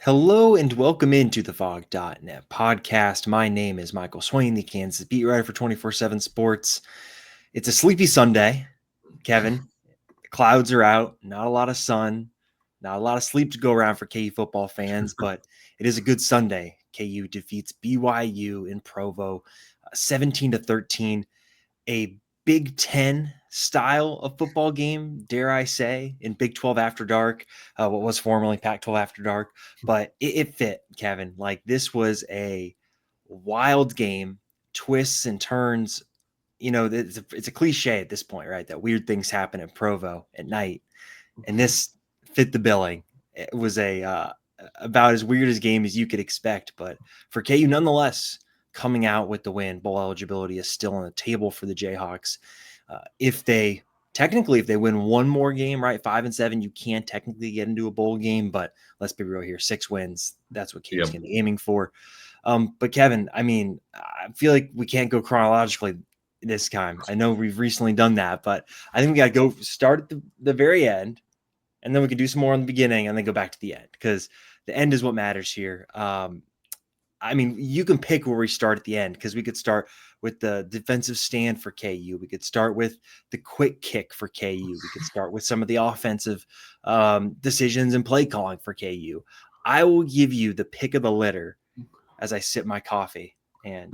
Hello and welcome into the Fog.net podcast. My name is Michael Swain, the Kansas beat writer for 24/7 Sports. It's a sleepy Sunday, Kevin. Clouds are out, not a lot of sun, not a lot of sleep to go around for KU football fans, but it is a good Sunday. KU defeats BYU in Provo 17-13, a Big Ten style of football game, dare I say, in Big 12 After Dark, what was formerly Pac-12 After Dark, but it fit, Kevin. Like, this was a wild game, twists and turns. It's a cliche at this point, right? That weird things happen at Provo at night, and this fit the billing. It was about as weird a game as you could expect, but for KU, nonetheless, coming out with the win. Bowl eligibility is still on the table for the Jayhawks. If they win one more game, right, 5-7, you can technically get into a bowl game. But let's be real here, 6 wins. That's what KU's going to be aiming for. But Kevin, I feel like we can't go chronologically this time. I know we've recently done that, but I think we got to go start at the very end, and then we can do some more on the beginning, and then go back to the end, because the end is what matters here. You can pick where we start at the end, because we could start with the defensive stand for KU. We could start with the quick kick for KU. We could start with some of the offensive decisions and play calling for KU. I will give you the pick of the litter as I sip my coffee and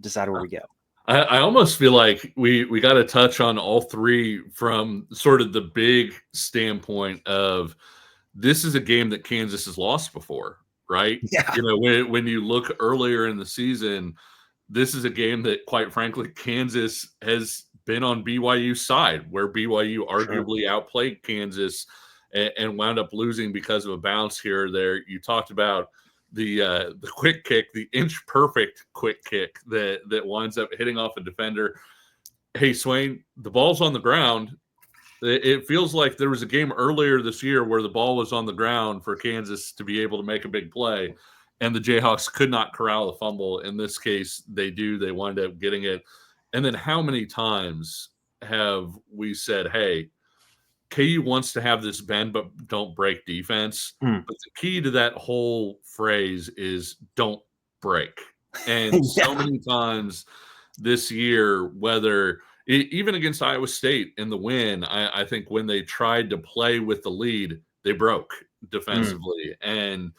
decide where we go. I almost feel like we got to touch on all three from sort of the big standpoint of this is a game that Kansas has lost before, right? Yeah. When you look earlier in the season, this is a game that, quite frankly, Kansas has been on BYU's side, where BYU arguably outplayed Kansas and wound up losing because of a bounce here or there. You talked about the quick kick, the inch perfect quick kick that winds up hitting off a defender. Hey, Swain, the ball's on the ground. It feels like there was a game earlier this year where the ball was on the ground for Kansas to be able to make a big play, and the Jayhawks could not corral the fumble. In this case, they do. They wind up getting it. And then how many times have we said, hey, KU wants to have this bend but don't break defense. But the key to that whole phrase is don't break. And so many times this year, whether even against Iowa State in the win, I think when they tried to play with the lead, they broke defensively. And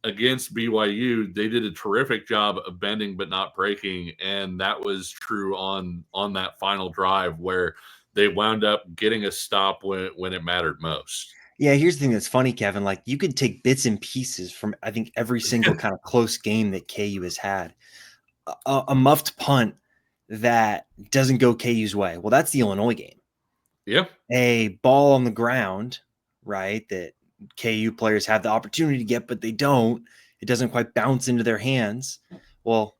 against BYU, they did a terrific job of bending but not breaking. And that was true on that final drive where they wound up getting a stop when it mattered most. Yeah, here's the thing that's funny, Kevin. Like, you could take bits and pieces from, I think, every single kind of close game that KU has had. A muffed punt that doesn't go KU's way. Well, that's the Illinois game. Yeah. A ball on the ground, right, that KU players have the opportunity to get, but they don't. It doesn't quite bounce into their hands. Well,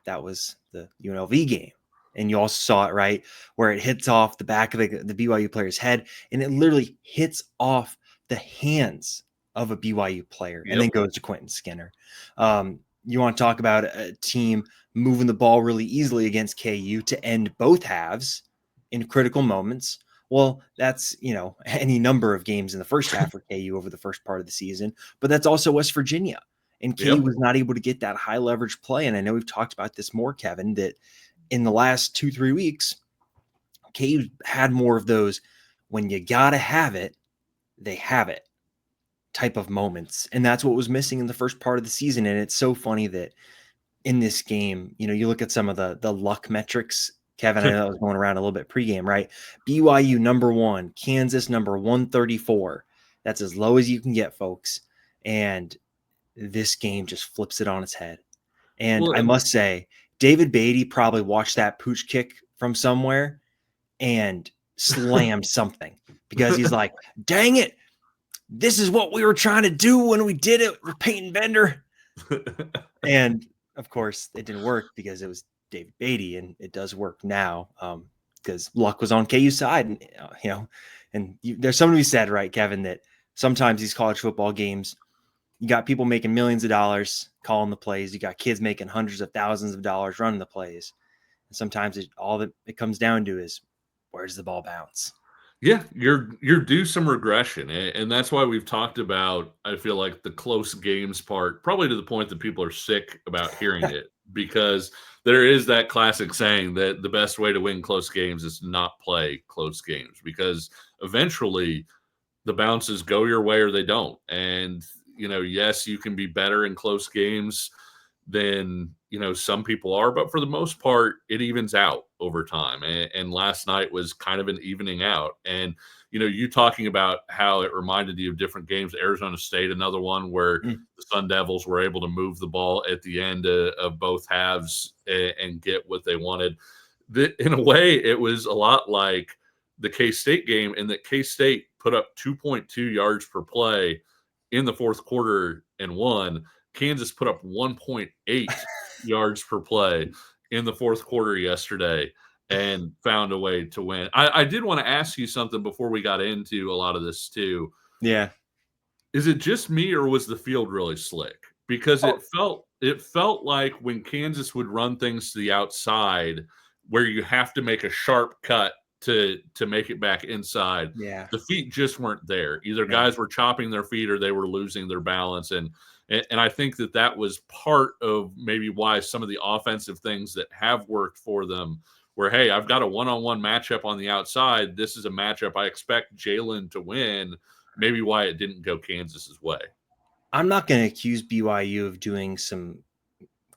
that was the UNLV game. And you also saw it, right, where it hits off the back of the BYU player's head, and it literally hits off the hands of a BYU player and then goes to Quentin Skinner. You want to talk about a team moving the ball really easily against KU to end both halves in critical moments. Well, that's, any number of games in the first half for KU over the first part of the season, but that's also West Virginia. And KU was not able to get that high leverage play. And I know we've talked about this more, Kevin, that in the last 2-3 weeks, KU had more of those when you got to have it, they have it type of moments. And that's what was missing in the first part of the season. And it's so funny that in this game, you look at some of the luck metrics, Kevin, I know that was going around a little bit pregame, right? BYU number 1, Kansas number 134. That's as low as you can get, folks. And this game just flips it on its head. And I must say, David Beatty probably watched that pooch kick from somewhere and slammed something, because he's like, dang it, this is what we were trying to do when we did it with Peyton Bender. And of course it didn't work because it was David Beatty, and it does work now because luck was on KU's side. And there's something to be said, right, Kevin, that sometimes these college football games, you got people making millions of dollars calling the plays. You got kids making hundreds of thousands of dollars running the plays. And sometimes all that it comes down to is, where does the ball bounce? Yeah, you're due some regression, and that's why we've talked about, I feel like, the close games part, probably to the point that people are sick about hearing it, because there is that classic saying that the best way to win close games is to not play close games, because eventually the bounces go your way or they don't. And, yes, you can be better in close games than, some people are, but for the most part, it evens out over time. And last night was kind of an evening out. And, you talking about how it reminded you of different games, Arizona State, another one where Mm. the Sun Devils were able to move the ball at the end of both halves and get what they wanted. In a way, it was a lot like the K-State game, in that K-State put up 2.2 yards per play in the fourth quarter and won. Kansas put up 1.8 yards per play in the fourth quarter yesterday and found a way to win. I did want to ask you something before we got into a lot of this too. Yeah. Is it just me, or was the field really slick? Because it felt like when Kansas would run things to the outside, where you have to make a sharp cut to make it back inside, Yeah. the feet just weren't there. Either No. guys were chopping their feet or they were losing their balance, and I think that was part of maybe why some of the offensive things that have worked for them, where, hey, I've got a one-on-one matchup on the outside. This is a matchup I expect Jalen to win. Maybe why it didn't go Kansas's way. I'm not going to accuse BYU of doing some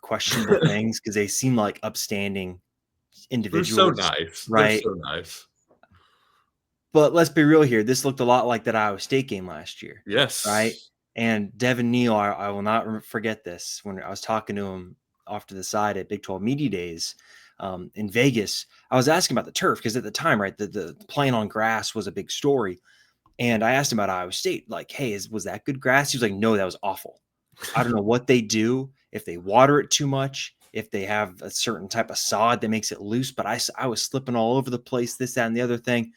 questionable things because they seem like upstanding They're so individuals, nice. They're right? so nice. But let's be real here. This looked a lot like that Iowa State game last year, right? Yes. And Devin Neal, I will not forget this. When I was talking to him off to the side at Big 12 Media Days in Vegas, I was asking about the turf because at the time, right, the playing on grass was a big story. And I asked him about Iowa State, like, hey, was that good grass? He was like, no, that was awful. I don't know what they do, if they water it too much, if they have a certain type of sod that makes it loose. But I was slipping all over the place, this, that, and the other thing.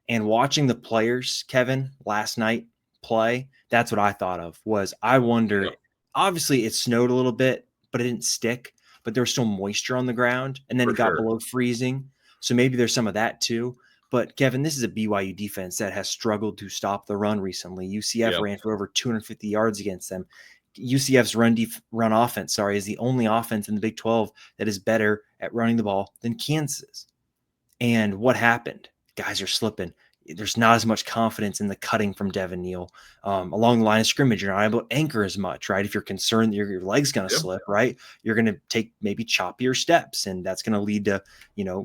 And watching the players, Kevin, last night play, that's what I thought of was I wonder, Yep, obviously it snowed a little bit, but it didn't stick, but there was still moisture on the ground and then for it got sure. below freezing. So maybe there's some of that too. But Kevin, this is a BYU defense that has struggled to stop the run recently. UCF Yep. ran for over 250 yards against them. UCF's run offense, is the only offense in the Big 12 that is better at running the ball than Kansas. And what happened? Guys are slipping. There's not as much confidence in the cutting from Devin Neal along the line of scrimmage. You're not able to anchor as much, right? If you're concerned that your leg's going to Yep. slip, right? You're going to take maybe choppier steps, and that's going to lead to,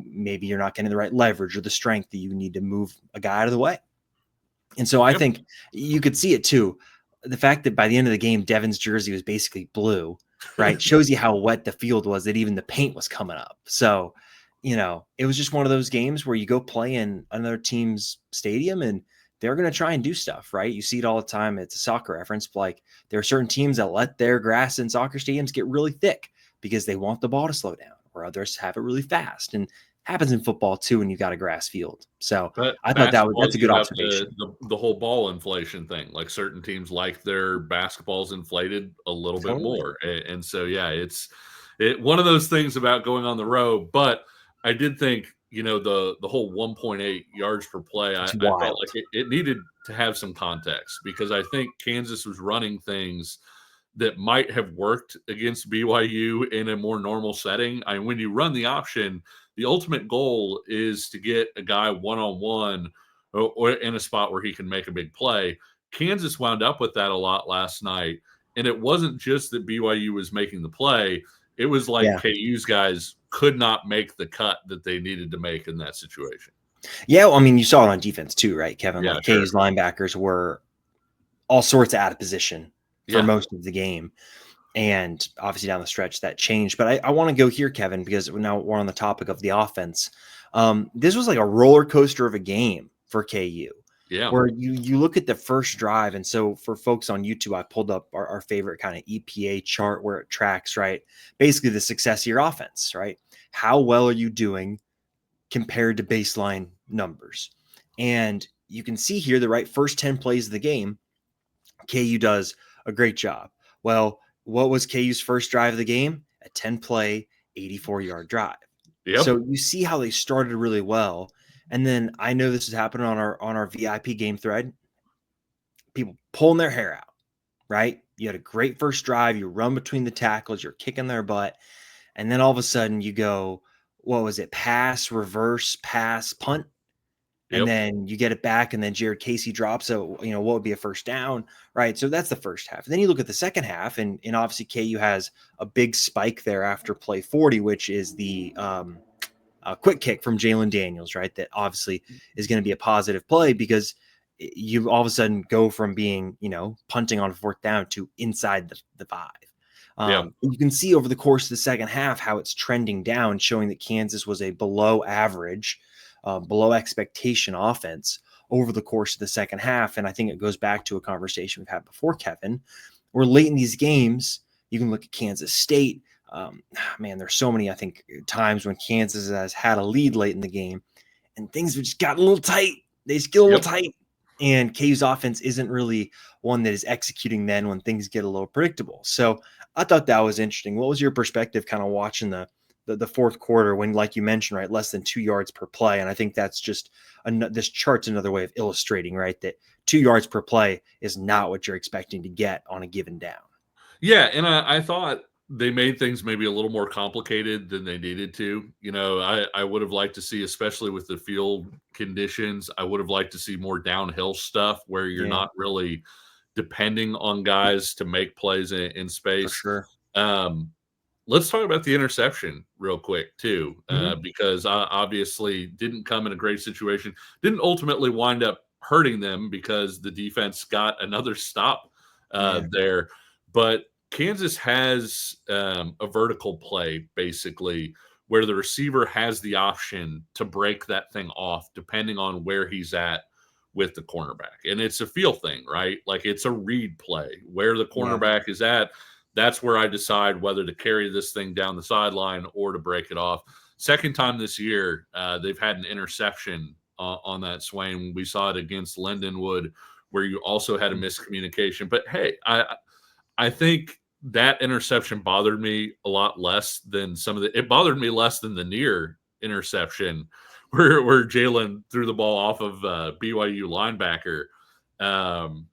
maybe you're not getting the right leverage or the strength that you need to move a guy out of the way. And so I Yep. think you could see it too. The fact that by the end of the game, Devin's jersey was basically blue, right? Shows you how wet the field was, that even the paint was coming up. So, it was just one of those games where you go play in another team's stadium and they're going to try and do stuff, right? You see it all the time. It's a soccer reference. But like there are certain teams that let their grass in soccer stadiums get really thick because they want the ball to slow down, or others have it really fast. And happens in football too when you've got a grass field. So But I thought basketball, that's a good you have observation. the whole ball inflation thing. Like, certain teams like their basketballs inflated a little bit Totally. more, and so yeah, it's one of those things about going on the road. But I did think, the whole 1.8 yards per play, I It's felt wild. like it needed to have some context, because I think Kansas was running things that might have worked against BYU in a more normal setting. I mean, when you run the option, the ultimate goal is to get a guy one-on-one or in a spot where he can make a big play. Kansas wound up with that a lot last night. And it wasn't just that BYU was making the play. It was like Yeah. KU's guys could not make the cut that they needed to make in that situation. Yeah. Well, I mean, you saw it on defense too, right, Kevin? Yeah, Like sure. KU's linebackers were all sorts of out of position for Yeah. most of the game. And obviously down the stretch that changed. But I want to go here, Kevin, because now we're on the topic of the offense. This was like a roller coaster of a game for KU, Yeah. where you look at the first drive. And so for folks on YouTube, I pulled up our favorite kind of EPA chart where it tracks, right? Basically the success of your offense, right? How well are you doing compared to baseline numbers? And you can see here the right first 10 plays of the game, KU does a great job. Well, what was KU's first drive of the game? A 10 play, 84-yard drive. Yep. So you see how they started really well. And then I know this is happening on our VIP game thread. People pulling their hair out, right? You had a great first drive. You run between the tackles. You're kicking their butt. And then all of a sudden you go, what was it? Pass, reverse, pass, punt. And Yep. then you get it back, and then Jared Casey drops. So, what would be a first down, right? So that's the first half. And then you look at the second half, and obviously KU has a big spike there after play 40, which is the quick kick from Jalen Daniels, right? That obviously is going to be a positive play because you all of a sudden go from being, punting on fourth down to inside the five. Yep. You can see over the course of the second half how it's trending down, showing that Kansas was a below average, below expectation offense over the course of the second half. And I think it goes back to a conversation we've had before, Kevin, where late in these games, you can look at Kansas State. Man, there's so many, I think, times when Kansas has had a lead late in the game and things have just gotten a little tight. They just get a little tight. And KU's offense isn't really one that is executing then when things get a little predictable. So I thought that was interesting. What was your perspective kind of watching the fourth quarter when, like you mentioned, right, less than 2 yards per play? And I think that's just this chart's another way of illustrating, right, that 2 yards per play is not what you're expecting to get on a given down. Yeah, and I thought they made things maybe a little more complicated than they needed to. I would have liked to see, especially with the field conditions, I would have liked to see more downhill stuff where you're Yeah, not really depending on guys to make plays in for space. sure. Let's talk about the interception real quick too, Mm-hmm. because obviously didn't come in a great situation. Didn't ultimately wind up hurting them because the defense got another stop Yeah. there. But Kansas has a vertical play basically where the receiver has the option to break that thing off depending on where he's at with the cornerback. And it's a feel thing, right? Like it's a read play where the Yeah. cornerback is at. That's where I decide whether to carry this thing down the sideline or to break it off. Second time this year, they've had an interception on that Swain. We saw it against Lindenwood, where you also had a miscommunication. But hey, I think that interception bothered me a lot less than it bothered me less than the near interception where Jalen threw the ball off of BYU linebacker. Um,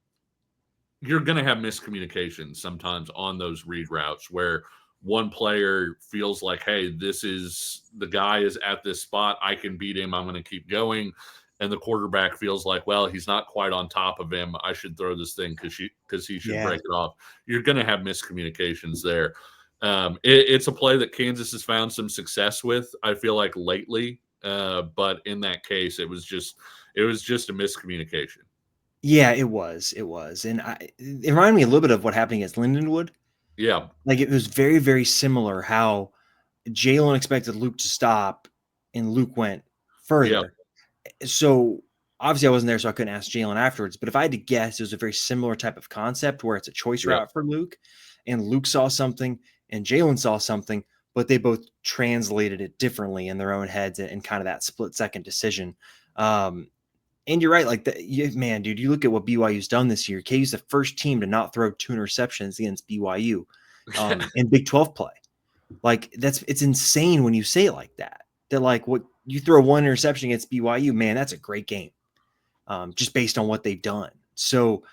you're going to have miscommunications sometimes on those read routes where one player feels like, hey, this is the guy is at this spot. I can beat him. I'm going to keep going. And the quarterback feels like, well, he's not quite on top of him. I should throw this thing because he should Yeah. break it off. You're going to have miscommunications there. It's a play that Kansas has found some success with, I feel like lately. But in that case, it was just a miscommunication. Yeah, it was. It was. And it reminded me a little bit of what happened against Lindenwood. Yeah. Like it was very, very similar how Jalen expected Luke to stop and Luke went Yeah. further. So obviously I wasn't there, so I couldn't ask Jalen afterwards. But if I had to guess, it was a very similar type of concept where it's a choice Yep. route for Luke, and Luke saw something and Jalen saw something, but they both translated it differently in their own heads and kind of that split second decision. And you're right, like man, dude, you look at what BYU's done this year. KU's the first team to not throw 2 interceptions against BYU in Big 12 play. Like it's insane when you say it like that. That like what you throw 1 interception against BYU, man, that's a great game. Just based on what they've done. So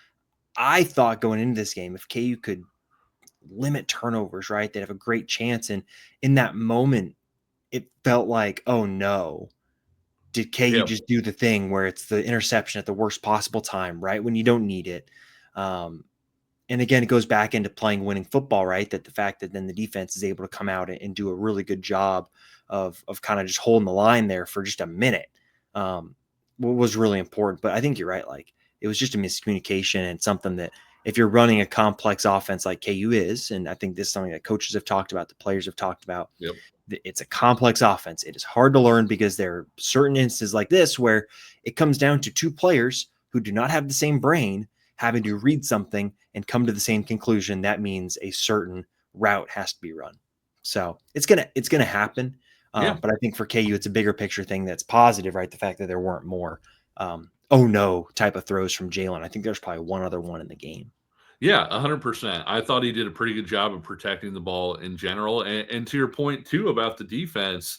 I thought going into this game, if KU could limit turnovers, right, they'd have a great chance. And in that moment, it felt like, oh no, did KU Yeah. just do the thing where it's the interception at the worst possible time, right, when you don't need it? And again, it goes back into playing winning football, right? That the fact that then the defense is able to come out and do a really good job of kind of just holding the line there for just a minute was really important. But I think you're right. Like it was just a miscommunication and something that if you're running a complex offense like KU is, and I think this is something that coaches have talked about, the players have talked about, Yep. it's a complex offense. It is hard to learn because there are certain instances like this where it comes down to 2 players who do not have the same brain having to read something and come to the same conclusion. That means a certain route has to be run. So it's gonna happen. Yeah. But I think for KU, it's a bigger picture thing that's positive, right? The fact that there weren't more oh no type of throws from Jalen. I think there's probably one other one in the game. Yeah, 100%. I thought he did a pretty good job of protecting the ball in general. And to your point, too, about the defense,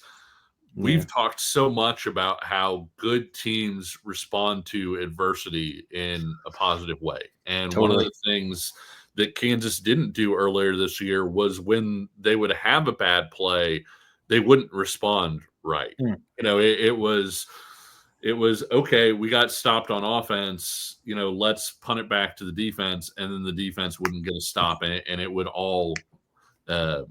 Yeah, we've talked so much about how good teams respond to adversity in a positive way. And one of totally. the things that Kansas didn't do earlier this year was when they would have a bad play, they wouldn't respond right. Hmm. It was okay, we got stopped on offense, let's punt it back to the defense, and then the defense wouldn't get a stop, and it would uh,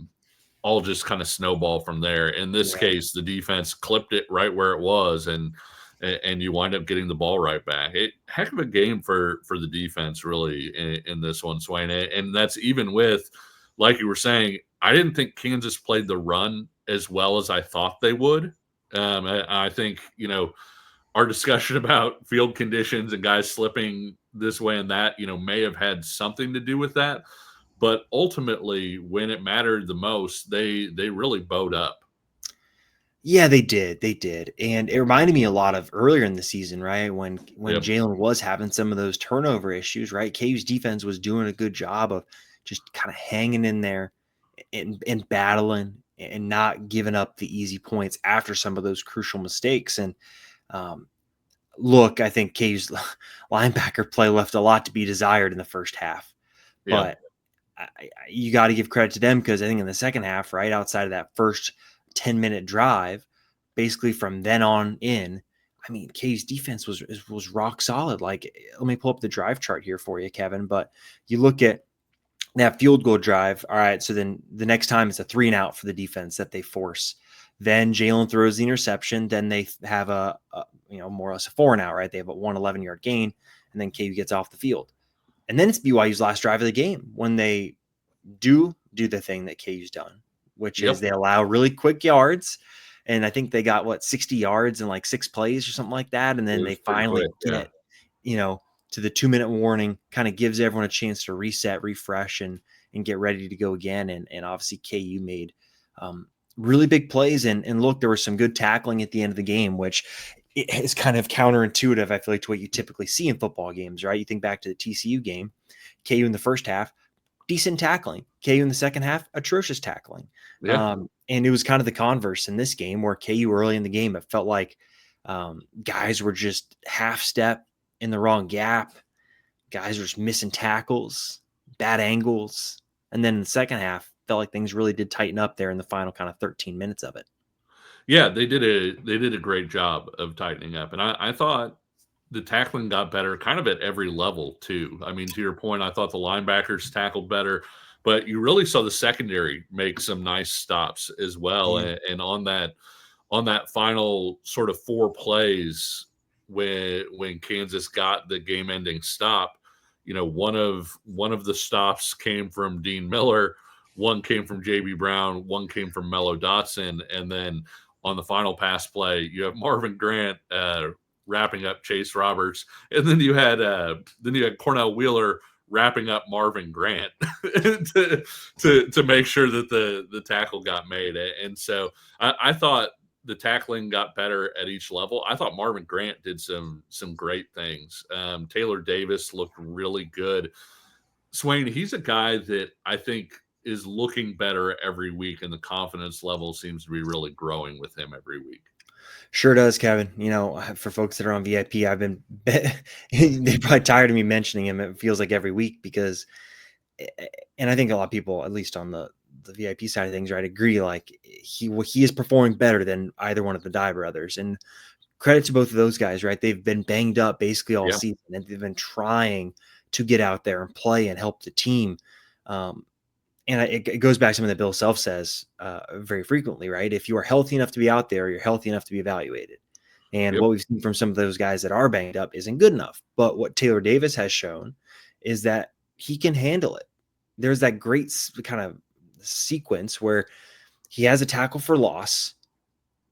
all just kind of snowball from there. In this Right. case, the defense clipped it right where it was, and you wind up getting the ball right back. Heck of a game for the defense, really, in this one, Swain. And that's even with, like you were saying, I didn't think Kansas played the run as well as I thought they would. I think our discussion about field conditions and guys slipping this way and that, may have had something to do with that. But ultimately, when it mattered the most, they really bowed up. Yeah, they did. They did. And it reminded me a lot of earlier in the season, right? When Yep. Jalen was having some of those turnover issues, right? KU's defense was doing a good job of just kind of hanging in there and battling and not giving up the easy points after some of those crucial mistakes. And um, look, I think KU's linebacker play left a lot to be desired in the first half, Yeah. but you got to give credit to them because I think in the second half, right outside of that first 10-minute drive, basically from then on in, I mean, KU's defense was rock solid. Like, let me pull up the drive chart here for you, Kevin. But you look at that field goal drive. All right, so then the next time it's a 3-and-out for the defense that they force. Then Jalen throws the interception. Then they have a more or less a 4-and-out. Right, they have a 111-yard gain, and then KU gets off the field. And then it's BYU's last drive of the game when they do the thing that KU's done, which is Yep. they allow really quick yards. And I think they got 60 yards in like 6 plays or something like that. And It then they was pretty quick. finally Yeah. get, to the 2-minute warning, kind of gives everyone a chance to reset, refresh, and get ready to go again. And obviously KU made really big plays. And look, there was some good tackling at the end of the game, which is kind of counterintuitive, I feel like, to what you typically see in football games, right? You think back to the TCU game, KU in the first half, decent tackling. KU in the second half, atrocious tackling. Yeah. And it was kind of the converse in this game where KU early in the game, it felt like guys were just half step in the wrong gap. Guys were just missing tackles, bad angles. And then in the second half, felt like things really did tighten up there in the final kind of 13 minutes of it. Yeah, they did a great job of tightening up. And I thought the tackling got better kind of at every level too. I mean, to your point, I thought the linebackers tackled better, but you really saw the secondary make some nice stops as well. Yeah. And on that final sort of 4 plays when Kansas got the game-ending stop, one of the stops came from Dean Miller, one came from JB Brown, one came from Mello Dotson, and then on the final pass play, you have Marvin Grant wrapping up Chase Roberts, and then you had Cornell Wheeler wrapping up Marvin Grant to make sure that the tackle got made. And so I thought the tackling got better at each level. I thought Marvin Grant did some great things. Taylor Davis looked really good. Swain, he's a guy that I think is looking better every week, and the confidence level seems to be really growing with him every week. Sure does, Kevin. For folks that are on VIP, I've been they're probably tired of me mentioning him. It feels like every week because, and I think a lot of people, at least on the VIP side of things, right, agree. Like he is performing better than either one of the Dye brothers, and credit to both of those guys, right? They've been banged up basically all Yeah. season, and they've been trying to get out there and play and help the team. Um, and it goes back to something that Bill Self says very frequently, right? If you are healthy enough to be out there, you're healthy enough to be evaluated. And Yep. what we've seen from some of those guys that are banged up isn't good enough. But what Taylor Davis has shown is that he can handle it. There's that great kind of sequence where he has a tackle for loss.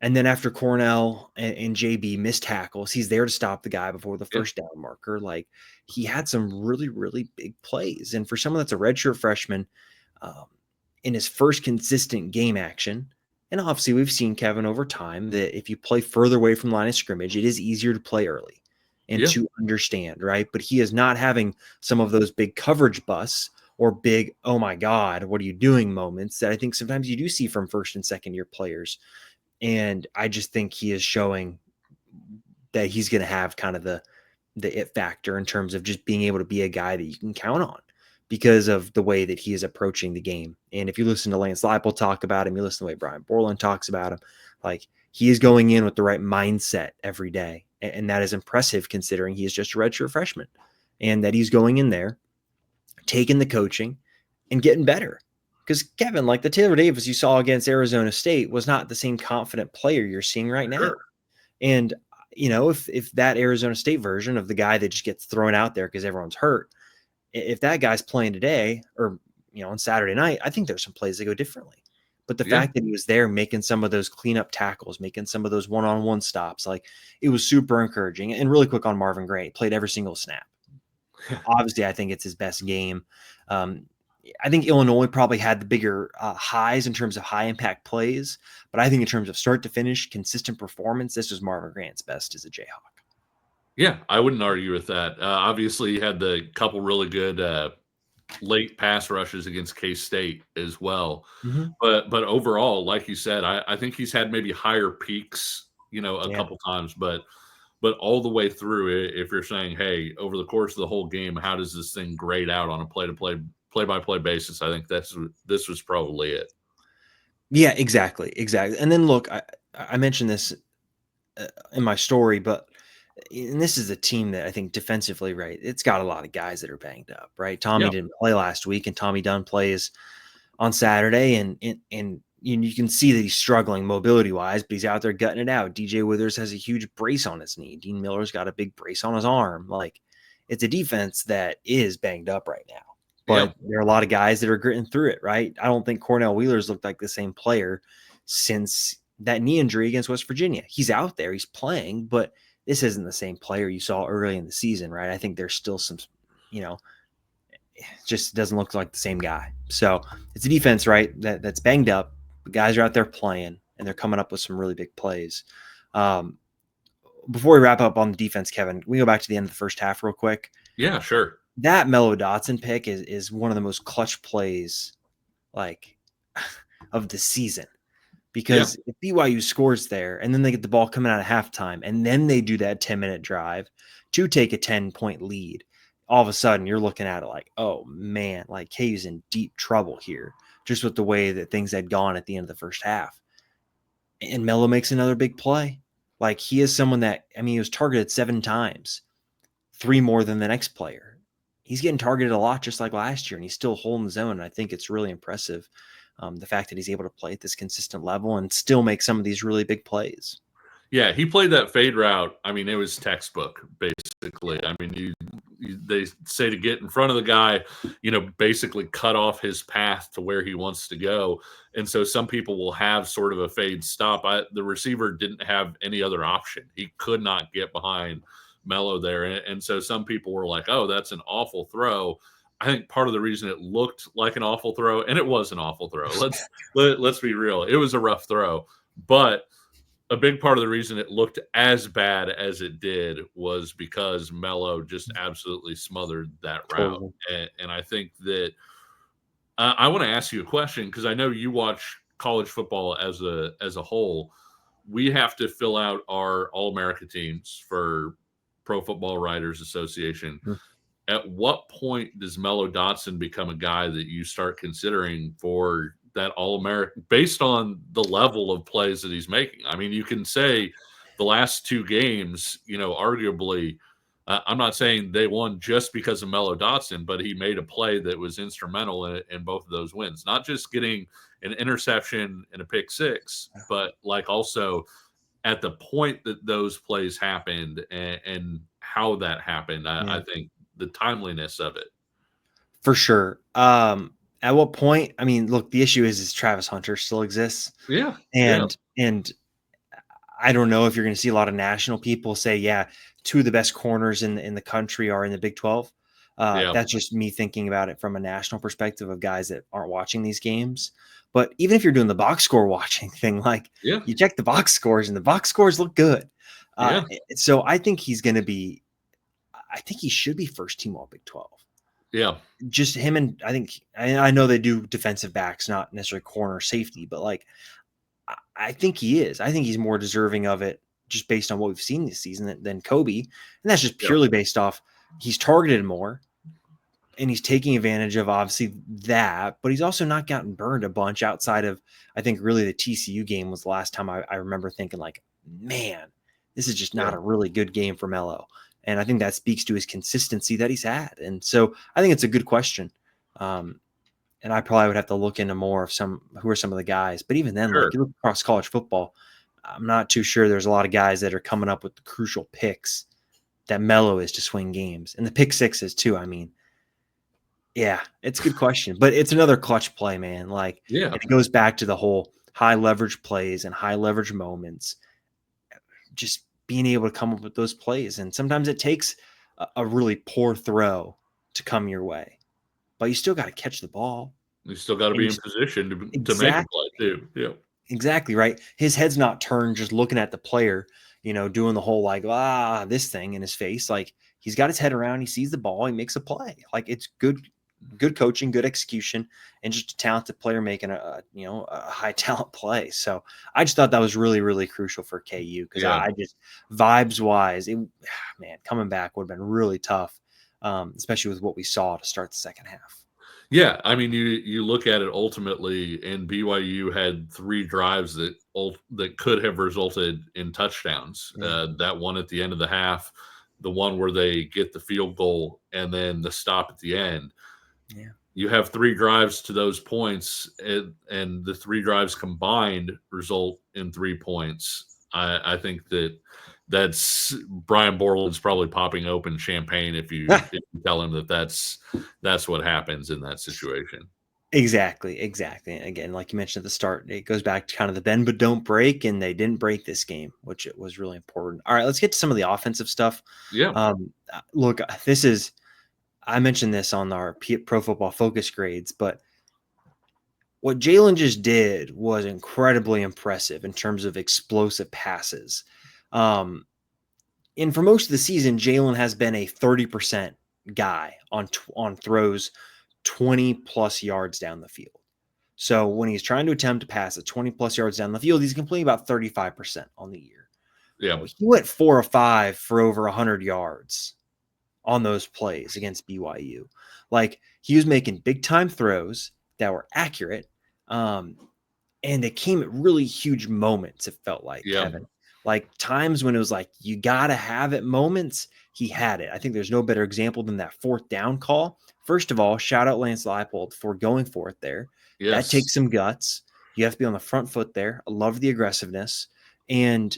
And then after Cornell and JB missed tackles, he's there to stop the guy before the Yeah. first down marker. Like he had some really, really big plays. And for someone that's a redshirt freshman, um, in his first consistent game action. And obviously, we've seen Kevin over time that if you play further away from the line of scrimmage, it is easier to play early and Yeah. to understand, right? But he is not having some of those big coverage busts or big, oh my God, what are you doing moments that I think sometimes you do see from first and second year players. And I just think he is showing that he's going to have kind of the it factor in terms of just being able to be a guy that you can count on because of the way that he is approaching the game. And if you listen to Lance Leipold talk about him, you listen to the way Brian Borland talks about him, like he is going in with the right mindset every day. And that is impressive considering he is just a redshirt freshman and that he's going in there, taking the coaching and getting better. Because Kevin, like the Taylor Davis you saw against Arizona State was not the same confident player you're seeing right now. Sure. And if that Arizona State version of the guy that just gets thrown out there because everyone's hurt, if that guy's playing today or on Saturday night, I think there's some plays that go differently. But the fact that he was there making some of those cleanup tackles, making some of those one-on-one stops, like it was super encouraging. And really quick on Marvin Gray, he played every single snap. Obviously, I think it's his best game. I think Illinois probably had the bigger highs in terms of high impact plays, but I think in terms of start to finish, consistent performance, this was Marvin Grant's best as a Jayhawk. Yeah, I wouldn't argue with that. Obviously, he had the couple really good late pass rushes against K-State as well. Mm-hmm. But overall, like you said, I think he's had maybe higher peaks, a couple times, but all the way through it, if you're saying, hey, over the course of the whole game, how does this thing grade out on a play-by-play basis? I think this was probably it. Yeah, exactly. And then look, I mentioned this in my story, and this is a team that I think defensively, right, it's got a lot of guys that are banged up, right? Tommy didn't play last week, and Tommy Dunn plays on Saturday, and you can see that he's struggling mobility-wise, but he's out there gutting it out. DJ Withers has a huge brace on his knee. Dean Miller's got a big brace on his arm. Like, it's a defense that is banged up right now. But there are a lot of guys that are gritting through it, right? I don't think Cornell Wheeler's looked like the same player since that knee injury against West Virginia. He's out there, he's playing, but this isn't the same player you saw early in the season, right? I think there's still some, just doesn't look like the same guy. So it's a defense, right, that's banged up. The guys are out there playing, and they're coming up with some really big plays. Before we wrap up on the defense, Kevin, we go back to the end of the first half real quick. Yeah, sure. That Mello Dotson pick is one of the most clutch plays, of the season. Because if BYU scores there and then they get the ball coming out of halftime and then they do that 10-minute drive to take a 10-point lead, all of a sudden you're looking at it like, oh, man, like KU's in deep trouble here just with the way that things had gone at the end of the first half. And Mello makes another big play. Like, he is someone that, he was targeted 7 times, 3 more than the next player. He's getting targeted a lot just like last year, and he's still holding the zone. And I think it's really impressive. The fact that he's able to play at this consistent level and still make some of these really big plays. Yeah, he played that fade route. It was textbook, basically. They say to get in front of the guy, basically cut off his path to where he wants to go. And so some people will have sort of a fade stop. The receiver didn't have any other option. He could not get behind Mello there. And so some people were like, oh, that's an awful throw. I think part of the reason it looked like an awful throw, and it was an awful throw. Let's be real. It was a rough throw. But a big part of the reason it looked as bad as it did was because Mello just absolutely smothered that route. And I think that I want to ask you a question because I know you watch college football as a whole. We have to fill out our All-America teams for Pro Football Writers Association. Mm-hmm. At what point does Mello Dotson become a guy that you start considering for that All-American based on the level of plays that he's making? You can say the last 2 games, arguably, I'm not saying they won just because of Mello Dotson, but he made a play that was instrumental in both of those wins. Not just getting an interception and a pick 6, but also at the point that those plays happened and how that happened. I think the timeliness of it. For sure. At what point? Look, the issue is Travis Hunter still exists. Yeah. And I don't know if you're going to see a lot of national people say, 2 of the best corners in the country are in the Big 12. That's just me thinking about it from a national perspective of guys that aren't watching these games. But even if you're doing the box score watching thing, you check the box scores and the box scores look good. So I think he's going to be, I think he should be first team all Big 12. Yeah. Just him. And I know they do defensive backs, not necessarily corner safety, but I think he is. I think he's more deserving of it just based on what we've seen this season than Kobe. And that's just Yep. purely based off he's targeted more and he's taking advantage of obviously that, but he's also not gotten burned a bunch outside of, I think really the TCU game was the last time I remember thinking like, man, this is just not a really good game for Mello. And I think that speaks to his consistency that he's had. And so I think it's a good question. And I probably would have to look into more of who are some of the guys. But even then, Sure. like you look across college football, I'm not too sure there's a lot of guys that are coming up with the crucial picks that Mello is to swing games. And the pick sixes too. I mean, yeah, it's a good question. But it's another clutch play, man. Like Yeah. it goes back to the whole high leverage plays and high leverage moments. Just being able to come up with those plays. And sometimes it takes a really poor throw to come your way. But you still got to catch the ball. You still got to And be you in position to make a exactly play too. Yeah. Exactly right. His head's not turned just looking at the player, doing the whole like, this thing in his face. Like he's got his head around, he sees the ball, he makes a play. Like it's good coaching, good execution, and just a talented player making a high talent play. So I just thought that was really, really crucial for KU because Yeah. I just vibes wise, man, coming back would have been really tough, especially with what we saw to start the second half. Yeah, I mean, you look at it ultimately, and BYU had 3 drives that could have resulted in touchdowns. Yeah. That one at the end of the half, the one where they get the field goal, and then the stop at the end. Yeah. You have 3 drives to those points, and the 3 drives combined result in 3 points. I think that's Brian Borland's probably popping open champagne if you tell him that's what happens in that situation. Exactly. And again, like you mentioned at the start, it goes back to kind of the bend but don't break, and they didn't break this game, which it was really important. All right, let's get to some of the offensive stuff. Yeah. Look, I mentioned this on our Pro Football Focus grades, but what Jalen just did was incredibly impressive in terms of explosive passes. And for most of the season, Jalen has been a 30% guy on throws 20 plus yards down the field. So when he's trying to attempt to pass it 20 plus yards down the field, he's completing about 35% on the year. Yeah. Well, he went 4 or 5 for over 100 yards on those plays against BYU. Like he was making big time throws that were accurate. And they came at really huge moments, it felt like, Yeah. Kevin. Like times when it was like, you got to have it moments, he had it. I think there's no better example than that 4th down call. First of all, shout out Lance Leipold for going for it there. Yes. That takes some guts. You have to be on the front foot there. I love the aggressiveness. And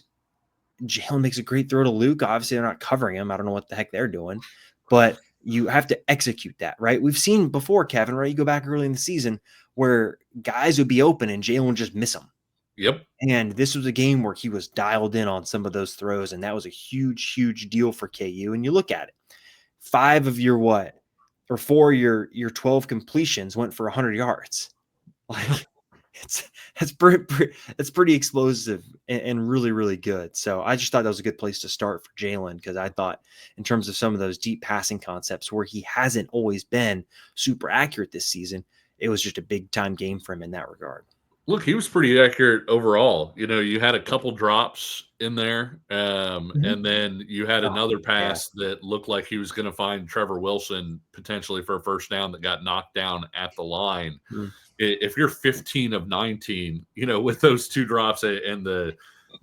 Jalen makes a great throw to Luke. Obviously, they're not covering him. I don't know what the heck they're doing. But you have to execute that, right? We've seen before, Kevin, right? You go back early in the season where guys would be open and Jalen would just miss them. Yep. And this was a game where he was dialed in on some of those throws, and that was a huge, huge deal for KU. And you look at it, 4 of your 12 completions went for 100 yards. Like it's pretty explosive and really, really good. So I just thought that was a good place to start for Jalen because I thought in terms of some of those deep passing concepts where he hasn't always been super accurate this season, it was just a big time game for him in that regard. Look, he was pretty accurate overall. You had a couple drops in there, and then you had another pass that looked like he was going to find Trevor Wilson potentially for a first down that got knocked down at the line. If you're 15 of 19, with those 2 drops and the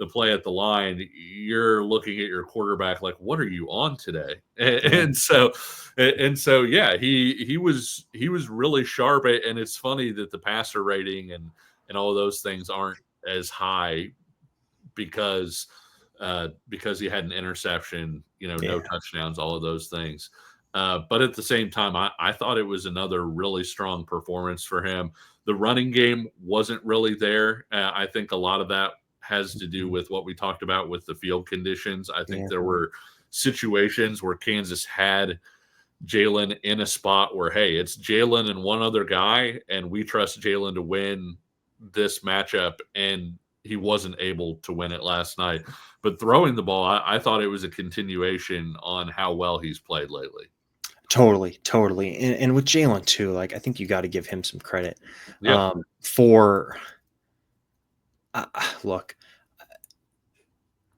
play at the line, you're looking at your quarterback like, what are you on today? And so, yeah, he was really sharp. And it's funny that the passer rating and all of those things aren't as high because he had an interception, no touchdowns, all of those things. But at the same time, I thought it was another really strong performance for him. The running game wasn't really there. I think a lot of that has to do with what we talked about with the field conditions. I think there were situations where Kansas had Jalen in a spot where, hey, it's Jalen and one other guy, and we trust Jalen to win this matchup, and he wasn't able to win it last night. But throwing the ball, I thought it was a continuation on how well he's played lately. Totally. And with Jalen too, like I think you got to give him some credit Yep. Look,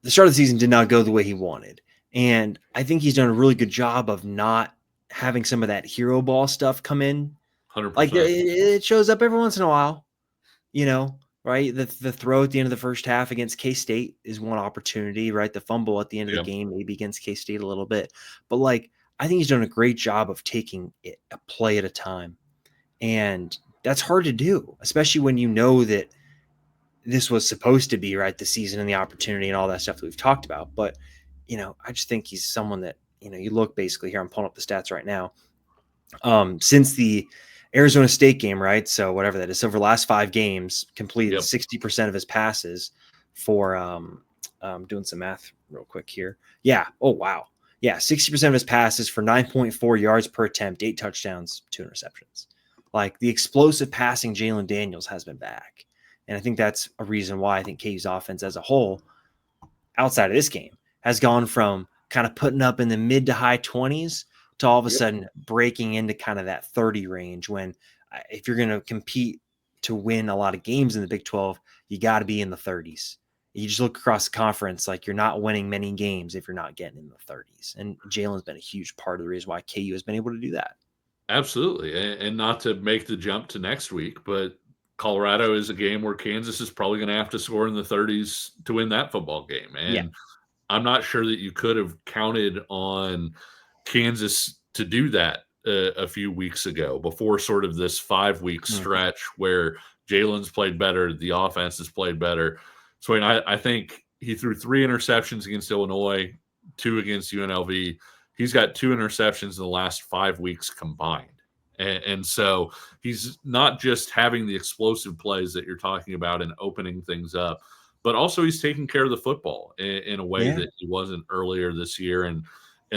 the start of the season did not go the way he wanted. And I think he's done a really good job of not having some of that hero ball stuff come in. Like 100%. it shows up every once in a while, right? The throw at the end of the first half against K-State is one opportunity, right? The fumble at the end of the Yeah. game, maybe against K-State a little bit. But like, I think he's done a great job of taking it a play at a time. And that's hard to do, especially when you know that this was supposed to be, right, the season and the opportunity and all that stuff that we've talked about. But, I just think he's someone that, you look basically here, I'm pulling up the stats right now. Since the Arizona State game, right? So whatever that is, over the last 5 games, completed Yep. 60% of his passes for doing some math real quick here. Yeah. Oh, wow. Yeah. 60% of his passes for 9.4 yards per attempt, 8 touchdowns, 2 interceptions. Like the explosive passing Jalen Daniels has been back. And I think that's a reason why I think KU's offense as a whole, outside of this game, has gone from kind of putting up in the mid to high 20s to all of a sudden breaking into kind of that 30 range when if you're going to compete to win a lot of games in the Big 12, you got to be in the 30s. You just look across the conference, like you're not winning many games if you're not getting in the 30s. And Jalen's been a huge part of the reason why KU has been able to do that. Absolutely. And not to make the jump to next week, but Colorado is a game where Kansas is probably going to have to score in the 30s to win that football game. Yeah. And I'm not sure that you could have counted on Kansas to do that a few weeks ago before sort of this 5-week stretch where Jalen's played better, the offense has played better. So I think he threw 3 interceptions against Illinois, 2 against UNLV. He's got 2 interceptions in the last 5 weeks combined. And so he's not just having the explosive plays that you're talking about and opening things up, but also he's taking care of the football in a way that he wasn't earlier this year. And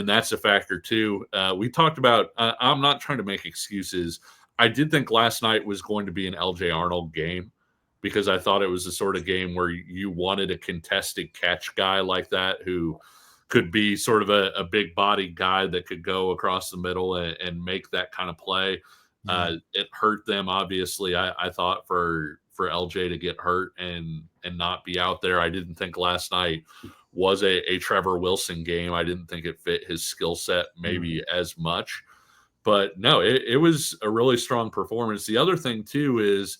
that's a factor too. We talked about, I'm not trying to make excuses. I did think last night was going to be an LJ Arnold game because I thought it was the sort of game where you wanted a contested catch guy like that who could be sort of a big body guy that could go across the middle and make that kind of play. It hurt them, obviously. I thought for LJ to get hurt and not be out there. I didn't think last night was a Trevor Wilson game. I didn't think it fit his skill set maybe as much. But no, it was a really strong performance. The other thing too is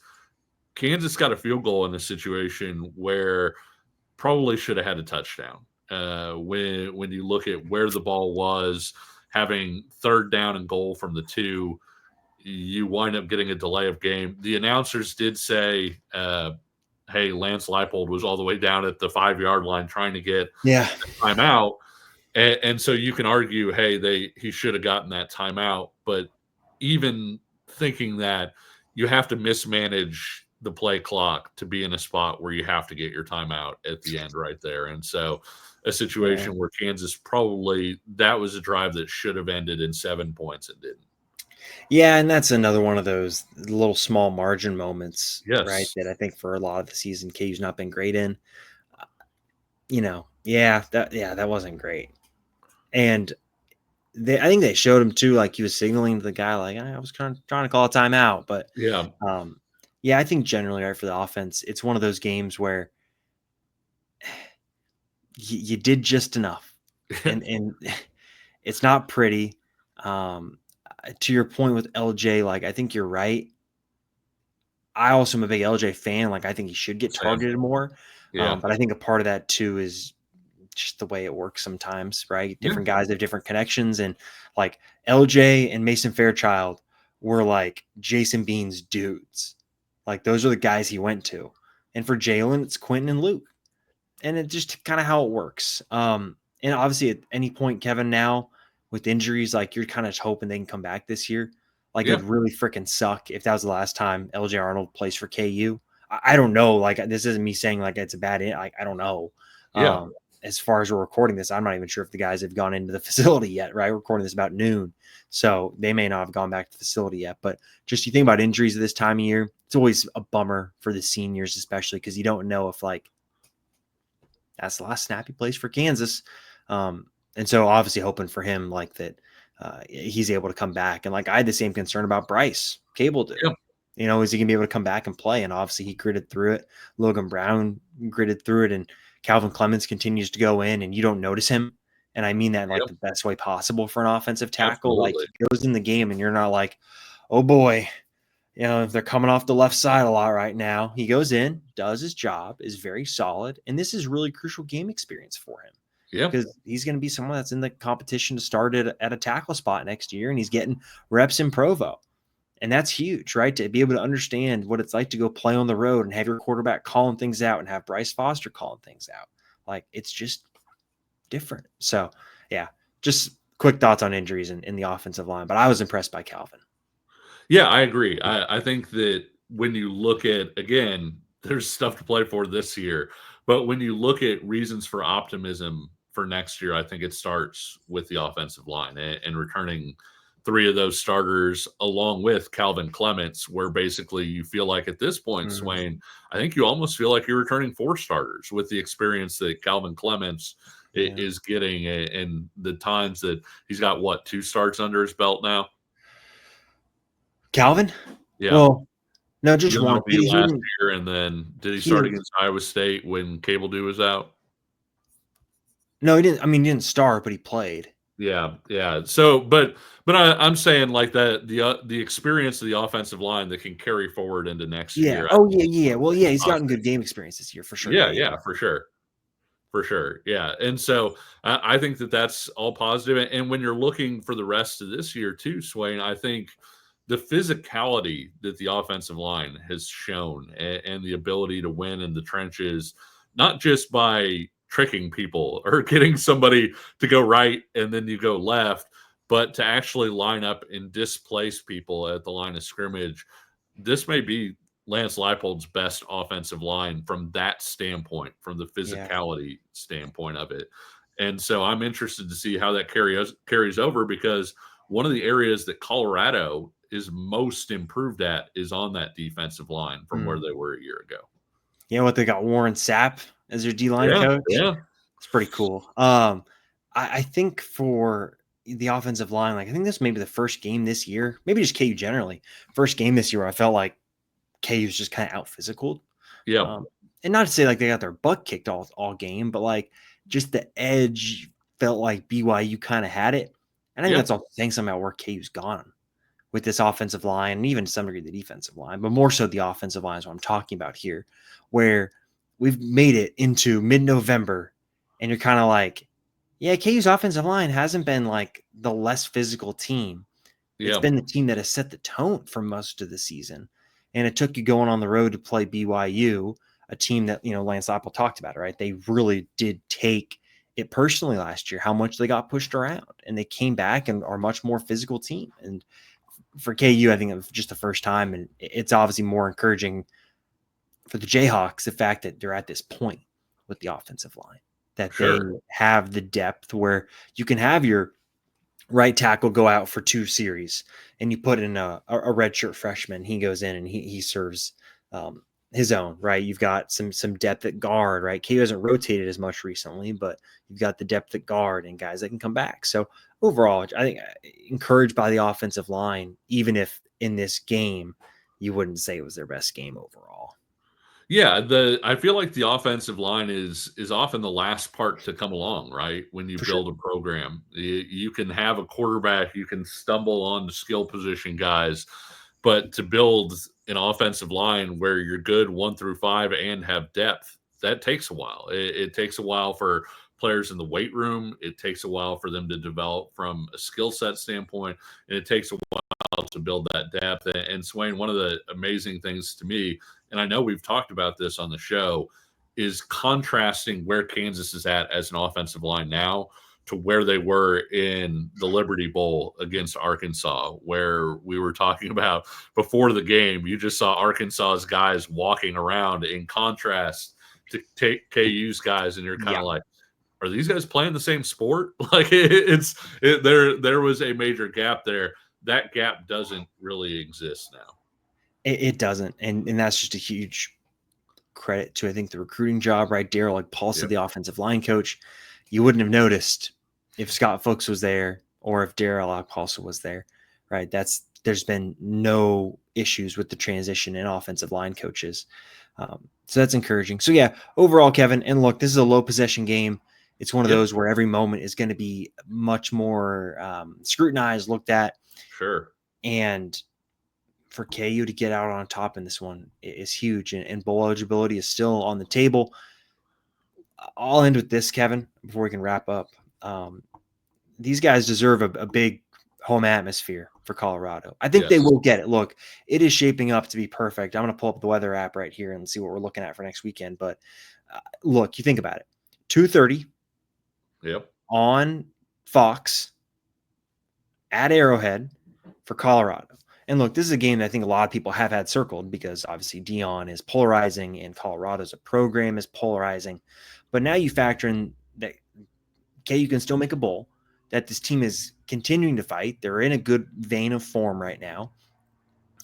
Kansas got a field goal in a situation where probably should have had a touchdown. When you look at where the ball was, having 3rd down and goal from the 2, you wind up getting a delay of game. The announcers did say, hey, Lance Leipold was all the way down at the 5-yard line trying to get a timeout. And so you can argue, hey, he should have gotten that timeout. But even thinking that, you have to mismanage the play clock to be in a spot where you have to get your timeout at the end right there. And so a situation where Kansas probably, that was a drive that should have ended in 7 points and didn't. Yeah, and that's another one of those little small margin moments, Yes. right? That I think for a lot of the season, KU's not been great in. That wasn't great. And I think they showed him too, like he was signaling to the guy, like I was kind of trying to call a timeout. But I think generally, right, for the offense, it's one of those games where you did just enough, and it's not pretty. To your point with LJ, like I think you're right. I also am a big LJ fan. Like I think he should get targeted more. But I think a part of that too is just the way it works sometimes, right? Different guys have different connections, and like LJ and Mason Fairchild were like Jason Bean's dudes. Like those are the guys he went to. And for Jalen, it's Quentin and Luke. And it's just kind of how it works. And obviously at any point, Kevin, now with injuries, like you're kind of hoping they can come back this year. Like it'd really freaking suck if that was the last time LJ Arnold plays for KU. I don't know. Like this isn't me saying like it's a bad, like I don't know. As far as we're recording this, I'm not even sure if the guys have gone into the facility yet, right? We're recording this about noon. So they may not have gone back to the facility yet. But just you think about injuries at this time of year, it's always a bummer for the seniors, especially because you don't know if like that's the last snap he plays for Kansas. And so obviously hoping for him like that he's able to come back. And like I had the same concern about Bryce. Cable did. You know, is he going to be able to come back and play? And obviously he gritted through it. Logan Brown gritted through it, and Calvin Clemens continues to go in, and you don't notice him. And I mean that in like Yep, the best way possible for an offensive tackle. Like absolutely. he goes in the game and you're not like, oh boy, you know, if they're coming off the left side a lot right now. He goes in, does his job, is very solid. And this is really crucial game experience for him Yeah. because he's going to be someone that's in the competition to start at a tackle spot next year. And he's getting reps in Provo. And that's huge, right? To be able to understand what it's like to go play on the road and have your quarterback calling things out and have Bryce Foster calling things out. Like it's just different. So, yeah, just quick thoughts on injuries in the offensive line. But I was impressed by Calvin. Yeah, I agree. I think that when you look at, again, there's stuff to play for this year, but when you look at reasons for optimism for next year, I think it starts with the offensive line and returning three of those starters along with Calvin Clements, where basically you feel like at this point, Mhm. Swain, I think you almost feel like you're returning four starters with the experience that Calvin Clements Yeah. is getting and the times that he's got, what, two starts under his belt now? Calvin? Yeah. Well, no, just one. UNLV He last didn't. year, and then did he He start didn't. against Iowa State when Cable Dew was out? No, he didn't. I mean, he didn't start, but he played. Yeah, yeah. So, but I'm saying like that the experience of the offensive line that can carry forward into next Yeah. year, I Oh, think yeah, is yeah. really, Well, yeah, really he's gotten positive. good game experience this year for sure. Yeah, Yeah, yeah, yeah, for sure. For sure. Yeah. And so I think that that's all positive. And when you're looking for the rest of this year, too, Swain, I think the physicality that the offensive line has shown and the ability to win in the trenches, not just by tricking people or getting somebody to go right and then you go left, but to actually line up and displace people at the line of scrimmage. This may be Lance Leipold's best offensive line from that standpoint, from the yeah, physicality standpoint of it. And so I'm interested to see how that carries over because one of the areas that Colorado is most improved at is on that defensive line from where mm. they were a year ago. You know what? They got Warren Sapp as their D line Yeah, coach. yeah, It's pretty cool. I think for the offensive line, like I think this may be the first game this year, maybe just KU generally, first game this year where I felt like KU's just kind of out physical. yeah, Um, and not to say like they got their butt kicked all game, but like just the edge felt like BYU kind of had it. And I think yeah, that's all saying something about where KU's gone with this offensive line and even to some degree the defensive line, but more so the offensive line is what I'm talking about here, where we've made it into mid-November and you're kind of like, yeah, KU's offensive line hasn't been like the less physical team. It's yeah, been the team that has set the tone for most of the season. And it took you going on the road to play BYU, a team that, you know, Lance Leipold talked about, right? They really did take it personally last year, how much they got pushed around. And they came back and are a much more physical team. And for KU, I think it was just the first time. And it's obviously more encouraging for the Jayhawks, the fact that they're at this point with the offensive line, that they sure. have the depth where you can have your right tackle go out for 2 series and you put in a redshirt freshman. He goes in and he serves his own, right? You've got some depth at guard, right? KU hasn't rotated as much recently, but you've got the depth at guard and guys that can come back. So overall, I think encouraged by the offensive line, even if in this game you wouldn't say it was their best game overall. Yeah, I feel like the offensive line is often the last part to come along, right? When you For sure. build a program, you can have a quarterback, you can stumble on the skill position guys, but to build an offensive line where you're good 1 through 5 and have depth, that takes a while. It takes a while for players in the weight room. It takes a while for them to develop from a skill set standpoint, and it takes a while to build that depth. And Swain, one of the amazing things to me, and I know we've talked about this on the show, is contrasting where Kansas is at as an offensive line now to where they were in the Liberty Bowl against Arkansas, where we were talking about before the game. You just saw Arkansas's guys walking around in contrast to take KU's guys, and you're kind Yeah. of like, are these guys playing the same sport? Like there was a major gap there. That gap doesn't really exist now. It doesn't. And that's just a huge credit to, I think, the recruiting job, right? Daryl, like Paul said, Yep. the offensive line coach. You wouldn't have noticed if Scott Folks was there or if Daryl Alcalsa was there, right? That's there's been no issues with the transition in offensive line coaches. So that's encouraging. So yeah, overall, Kevin, and look, this is a low possession game. It's one of those where every moment is going to be much more scrutinized, looked at. Sure. And for KU to get out on top in this one is huge. And bowl eligibility is still on the table. I'll end with this, Kevin, before we can wrap up. These guys deserve a big home atmosphere for Colorado. I think they will get it. Look, it is shaping up to be perfect. I'm going to pull up the weather app right here and see what we're looking at for next weekend. But look, you think about it. 2:30 on Fox at Arrowhead for Colorado. And look, this is a game that I think a lot of people have had circled because obviously Dion is polarizing and Colorado as a program is polarizing. But now you factor in that, okay, you can still make a bowl, that this team is continuing to fight. They're in a good vein of form right now.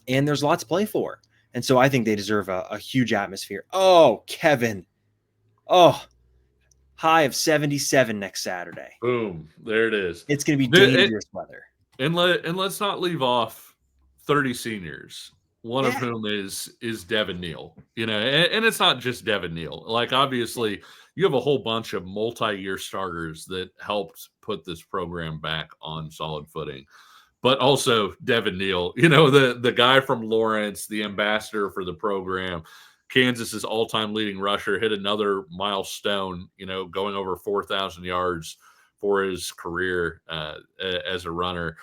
And there's lots to play for. And so I think they deserve a huge atmosphere. Oh, Kevin. Oh, high of 77 next Saturday. Boom. There it is. It's going to be dangerous weather. And let's not leave off 30 seniors, one of whom is Devin Neal. And it's not just Devin Neal. Like, obviously, you have a whole bunch of multi-year starters that helped put this program back on solid footing. But also Devin Neal, the guy from Lawrence, the ambassador for the program, Kansas's all-time leading rusher, hit another milestone, going over 4,000 yards for his career as a runner.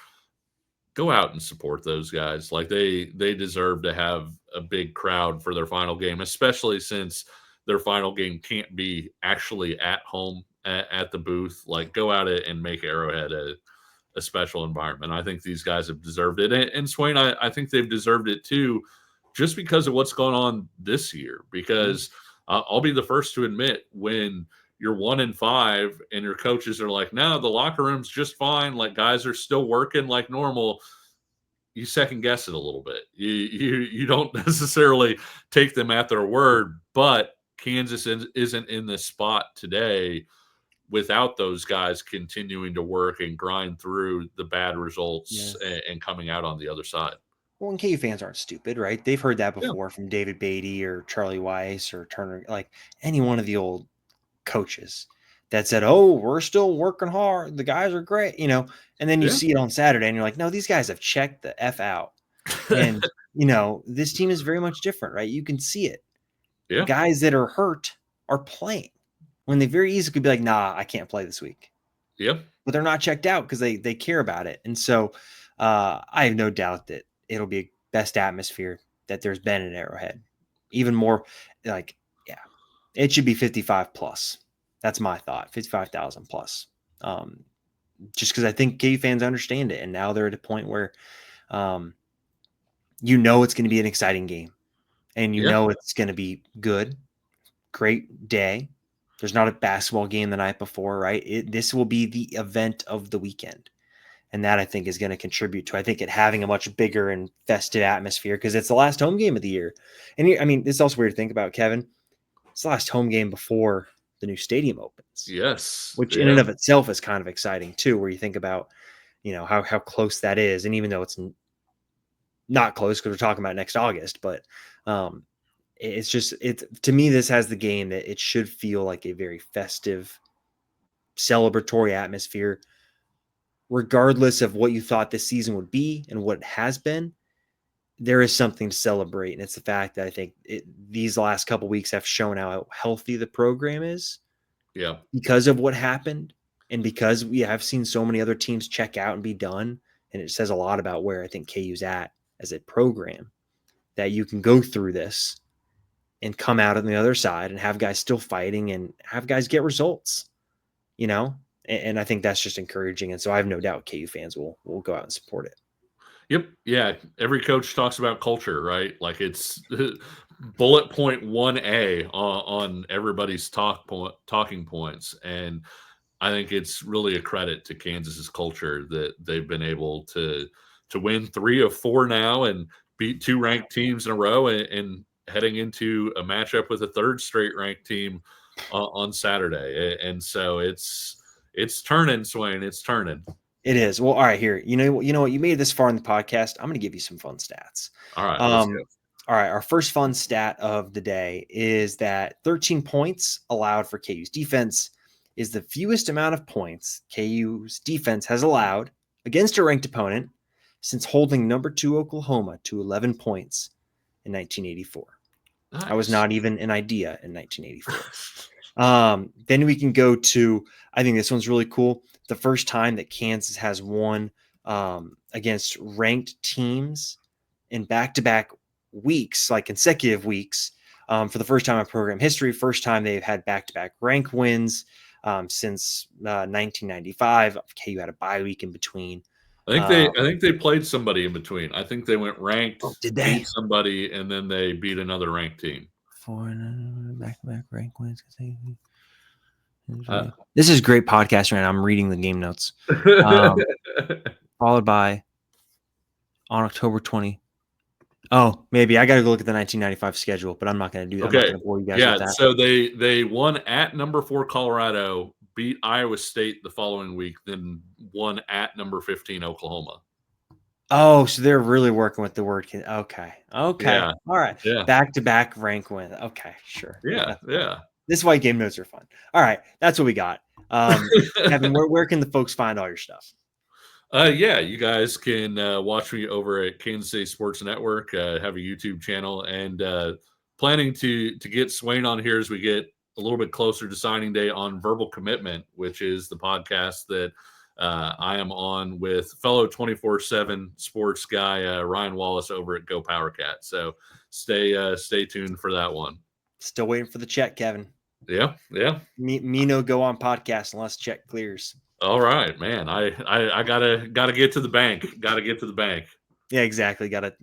Go out and support those guys. Like, they deserve to have a big crowd for their final game, especially since their final game can't be actually at home at the booth. Like, go out and make Arrowhead a special environment. I think these guys have deserved it. And Swain, I think they've deserved it too, just because of what's going on this year. Because I'll be the first to admit, when you're 1-5 and your coaches are like, no, the locker room's just fine, like guys are still working like normal, you second guess it a little bit. You don't necessarily take them at their word. But Kansas isn't in this spot today without those guys continuing to work and grind through the bad results and coming out on the other side. Well, and KU fans aren't stupid, right? They've heard that before from David Beatty or Charlie Weiss or Turner, like any one of the old coaches that said, oh, we're still working hard. The guys are great, and then you see it on Saturday and you're like, no, these guys have checked the F out. And, this team is very much different, right? You can see it. Yeah. Guys that are hurt are playing when they very easily could be like, nah, I can't play this week. Yep. But they're not checked out because they care about it. And so I have no doubt that it'll be best atmosphere that there's been in Arrowhead. Even more it should be 55 plus. That's my thought. 55,000 plus. Just because I think KU fans understand it. And now they're at a point where it's going to be an exciting game. And it's going to be good. Great day. There's not a basketball game the night before, right? This will be the event of the weekend. And that, I think, is going to contribute to, I think, it having a much bigger and festive atmosphere because it's the last home game of the year. And, it's also weird to think about, Kevin. It's the last home game before the new stadium opens. Yes. Which in and of itself is kind of exciting, too, where you think about, how close that is. And even though it's not close because we're talking about next August, but it's just, to me, this has the game that it should feel like a very festive, celebratory atmosphere, regardless of what you thought this season would be and what it has been. There is something to celebrate. And it's the fact that I think these last couple of weeks have shown how healthy the program is. Yeah. Because of what happened. And because we have seen so many other teams check out and be done. And it says a lot about where I think KU's at as a program, that you can go through this and come out on the other side and have guys still fighting and have guys get results, and I think that's just encouraging. And so I have no doubt KU fans will go out and support it. Yep. Yeah. Every coach talks about culture, right? Like, it's bullet point 1A on everybody's talking points. And I think it's really a credit to Kansas's culture that they've been able to win 3 of 4 now and beat 2 ranked teams in a row and heading into a matchup with a 3rd straight ranked team on Saturday. And so it's turning, Swain. It's turning. It is. Well, all right, here. You know what? You made it this far in the podcast. I'm going to give you some fun stats. All right, let's go. All right, our first fun stat of the day is that 13 points allowed for KU's defense is the fewest amount of points KU's defense has allowed against a ranked opponent since holding number 2 Oklahoma to 11 points in 1984. Nice. I was not even an idea in 1984. Then we can go to, I think this one's really cool. The first time that Kansas has won against ranked teams in back-to-back weeks, like consecutive weeks, for the first time in program history. First time they've had back-to-back rank wins since 1995. KU had a bye week in between. I think they played somebody in between. I think they went ranked, did they beat somebody, and then they beat another ranked team. For back-to-back rank wins. This is great podcast right now. I'm reading the game notes. Followed by on October 20. Oh, maybe I got to go look at the 1995 schedule, but I'm not going to do that. Okay. I'm not going to bore you guys with that. So they won at number 4 Colorado, beat Iowa State the following week, then won at number 15 Oklahoma. Oh, so they're really working with the word. Okay. Yeah. All right. Yeah. Back-to-back rank win. Okay, sure. Yeah. This is why game notes are fun. All right, that's what we got. Kevin, where can the folks find all your stuff? Yeah, you guys can watch me over at Kansas City Sports Network. Have a YouTube channel, and planning to get Swain on here as we get a little bit closer to signing day on Verbal Commitment, which is the podcast that I am on with fellow 24/7 sports guy Ryan Wallace over at Go Power Cat. So stay tuned for that one. Still waiting for the check, Kevin. Yeah. Me no go on podcast unless check clears. All right, man. I gotta get to the bank. Gotta get to the bank. Yeah, exactly. Gotta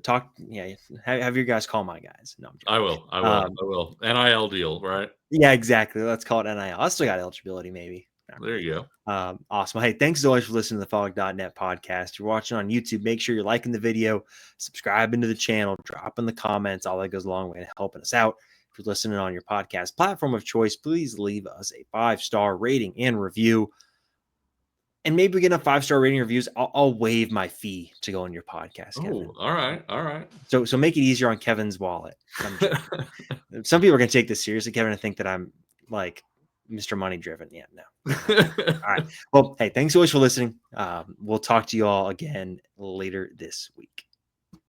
talk. Yeah, have your guys call my guys. No, I will. NIL deal, right? Yeah, exactly. Let's call it NIL. I still got eligibility, maybe. There you go. Awesome. Hey, thanks so much for listening to the Fog.net podcast. If you're watching on YouTube, make sure you're liking the video, subscribing to the channel, drop in the comments. All that goes a long way to helping us out. If you're listening on your podcast platform of choice, please leave us a 5-star rating and review. And maybe we get a 5-star rating reviews. I'll waive my fee to go on your podcast, Kevin. Oh, all right. So make it easier on Kevin's wallet. Some people are going to take this seriously, Kevin, and think that I'm like Mr. Money driven. Yeah, no. All right. Well, hey, thanks so much for listening. We'll talk to you all again later this week.